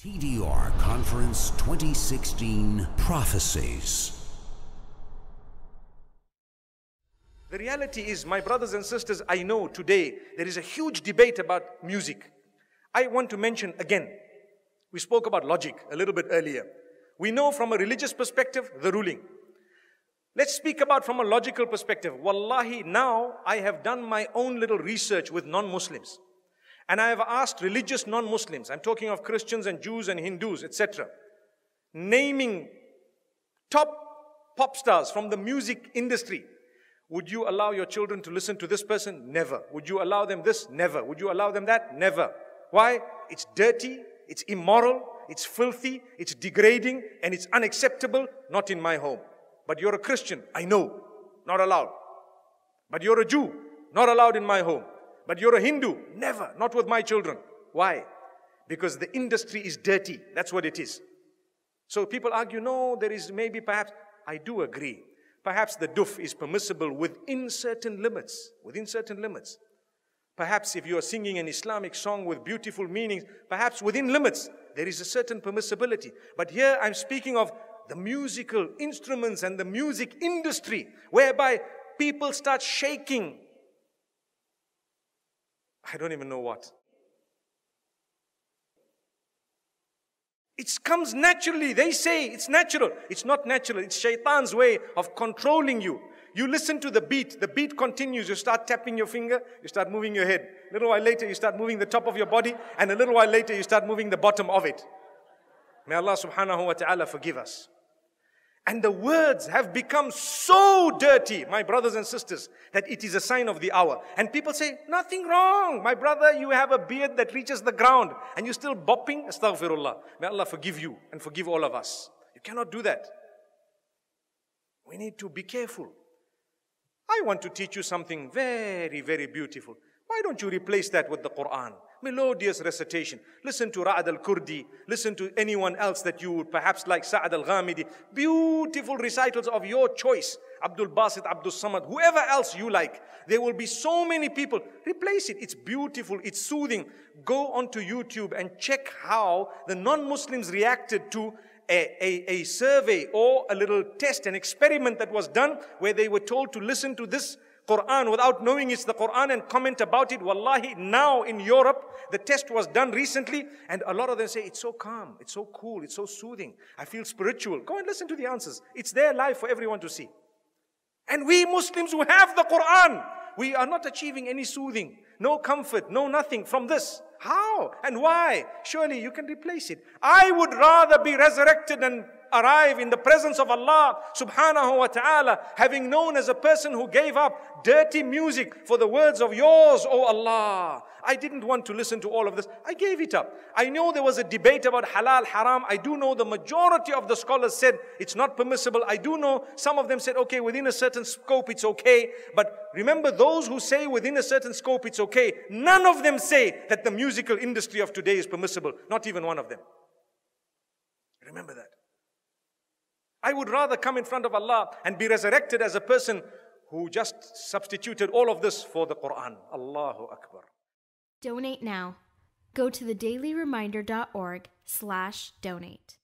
TDR Conference 2016 Prophecies. The reality is, my brothers and sisters, I know today there is a huge debate about music. I want to mention again, we spoke about logic a little bit earlier. We know from a religious perspective, the ruling. Let's speak about from a logical perspective. Wallahi, now I have done my own little research with non-Muslims. And I have asked religious non-Muslims, I'm talking of Christians and Jews and Hindus, etc., naming top pop stars from the music industry. Would you allow your children to listen to this person? Never. Would you allow them this? Never. Would you allow them that? Never. Why? It's dirty, it's immoral, it's filthy, it's degrading, and it's unacceptable. Not in my home. But you're a Christian, I know, not allowed. But you're a Jew, not allowed in my home. But you're a Hindu, never, not with my children. Why? Because the industry is dirty. That's what it is. So people argue, no, there is maybe perhaps, I do agree. Perhaps the duf is permissible within certain limits. Within certain limits. Perhaps if you are singing an Islamic song with beautiful meanings, perhaps within limits, there is a certain permissibility. But here I'm speaking of the musical instruments and the music industry, whereby people start shaking. I don't even know what. It comes naturally. They say it's natural. It's not natural. It's shaitan's way of controlling you. You listen to the beat continues. You start tapping your finger, you start moving your head. A little while later, you start moving the top of your body, and a little while later, you start moving the bottom of it. May Allah subhanahu wa ta'ala forgive us. And the words have become so dirty, my brothers and sisters, that it is a sign of the hour. And people say, nothing wrong. My brother, you have a beard that reaches the ground and you're still bopping. Astaghfirullah. May Allah forgive you and forgive all of us. You cannot do that. We need to be careful. I want to teach you something very, very beautiful. Why don't you replace that with the Quran? Melodious recitation. Listen to Ra'ad al-Kurdi. Listen to anyone else that you would perhaps like, Sa'ad al-Ghamidi. Beautiful recitals of your choice. Abdul Basit, Abdul Samad, whoever else you like. There will be so many people. Replace it. It's beautiful. It's soothing. Go onto YouTube and check how the non-Muslims reacted to a survey or a little test, an experiment that was done where they were told to listen to this Quran without knowing it's the Quran and comment about it. Wallahi, now in Europe, the test was done recently and a lot of them say, it's so calm, it's so cool, it's so soothing. I feel spiritual. Go and listen to the answers. It's there live for everyone to see. And we Muslims who have the Quran, we are not achieving any soothing, no comfort, no nothing from this. How and why? Surely you can replace it. I would rather be resurrected and arrive in the presence of Allah subhanahu wa ta'ala, having known as a person who gave up dirty music for the words of yours, O Allah. I didn't want to listen to all of this. I gave it up. I know there was a debate about halal, haram. I do know the majority of the scholars said it's not permissible. I do know some of them said, okay, within a certain scope it's okay. But remember, those who say within a certain scope it's okay, none of them say that the musical industry of today is permissible. Not even one of them. Remember that. I would rather come in front of Allah and be resurrected as a person who just substituted all of this for the Quran. Allahu Akbar. Donate now. Go to thedailyreminder.org/donate.